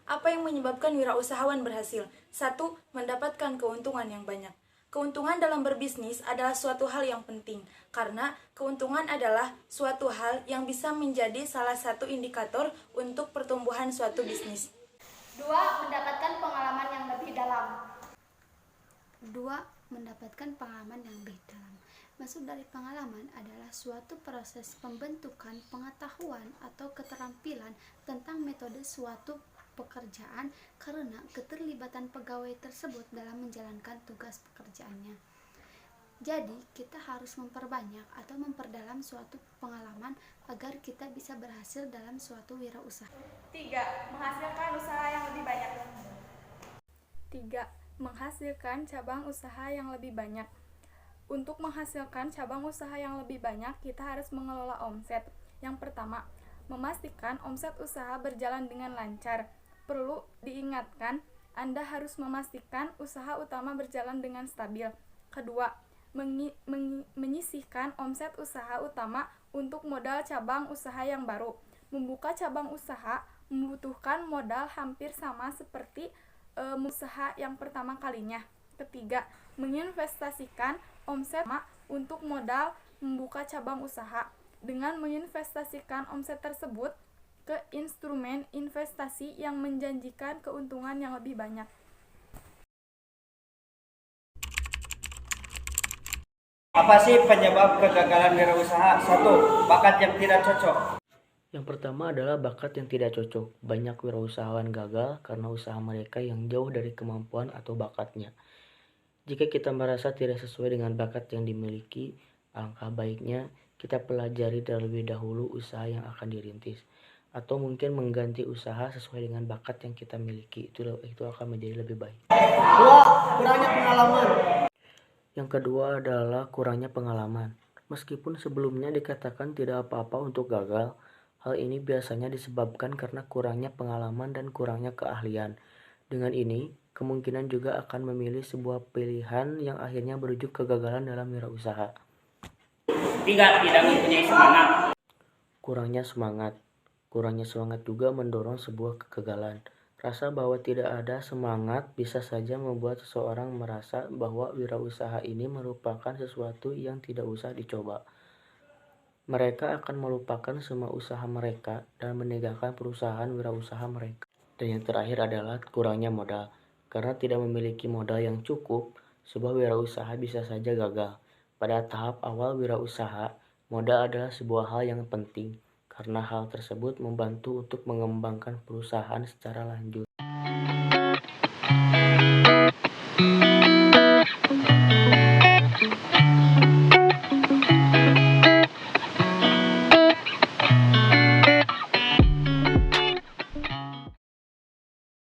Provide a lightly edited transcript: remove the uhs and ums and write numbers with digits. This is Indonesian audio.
Apa yang menyebabkan wirausahawan berhasil? 1. Mendapatkan keuntungan yang banyak. Keuntungan dalam berbisnis adalah suatu hal yang penting, karena keuntungan adalah suatu hal yang bisa menjadi salah satu indikator untuk pertumbuhan suatu bisnis. 2. Mendapatkan pengalaman yang lebih dalam. 2. Mendapatkan pengalaman yang lebih dalam. Maksud dari pengalaman adalah suatu proses pembentukan pengetahuan atau keterampilan tentang metode suatu pekerjaan karena keterlibatan pegawai tersebut dalam menjalankan tugas pekerjaannya. Jadi, kita harus memperbanyak atau memperdalam suatu pengalaman agar kita bisa berhasil dalam suatu wirausaha. 3. Menghasilkan usaha yang lebih banyak. 3. Menghasilkan cabang usaha yang lebih banyak. Untuk menghasilkan cabang usaha yang lebih banyak, kita harus mengelola omset. Yang pertama, memastikan omset usaha berjalan dengan lancar. Perlu diingatkan, Anda harus memastikan usaha utama berjalan dengan stabil. Kedua, menyisihkan omset usaha utama untuk modal cabang usaha yang baru. Membuka cabang usaha membutuhkan modal hampir sama seperti usaha yang pertama kalinya. Ketiga, menginvestasikan omset untuk modal membuka cabang usaha. Dengan menginvestasikan omset tersebut ke instrumen investasi yang menjanjikan keuntungan yang lebih banyak. Apa sih penyebab kegagalan wirausaha? 1. Bakat yang tidak cocok. Yang pertama adalah bakat yang tidak cocok. Banyak wirausahawan gagal karena usaha mereka yang jauh dari kemampuan atau bakatnya. Jika kita merasa tidak sesuai dengan bakat yang dimiliki, alangkah baiknya kita pelajari terlebih dahulu usaha yang akan dirintis. Atau mungkin mengganti usaha sesuai dengan bakat yang kita miliki. Itu akan menjadi lebih baik. 2. Kurangnya pengalaman. Yang kedua adalah kurangnya pengalaman. Meskipun sebelumnya dikatakan tidak apa-apa untuk gagal, hal ini biasanya disebabkan karena kurangnya pengalaman dan kurangnya keahlian. Dengan ini, kemungkinan juga akan memilih sebuah pilihan yang akhirnya berujung kegagalan dalam wirausaha. 3. Tidak mempunyai semangat. Kurangnya semangat. Kurangnya semangat juga mendorong sebuah kegagalan. Rasa bahwa tidak ada semangat bisa saja membuat seseorang merasa bahwa wirausaha ini merupakan sesuatu yang tidak usah dicoba. Mereka akan melupakan semua usaha mereka dan meninggalkan perusahaan wirausaha mereka. Dan yang terakhir adalah kurangnya modal. Karena tidak memiliki modal yang cukup, sebuah wirausaha bisa saja gagal. Pada tahap awal wirausaha, modal adalah sebuah hal yang penting, karena hal tersebut membantu untuk mengembangkan perusahaan secara lanjut.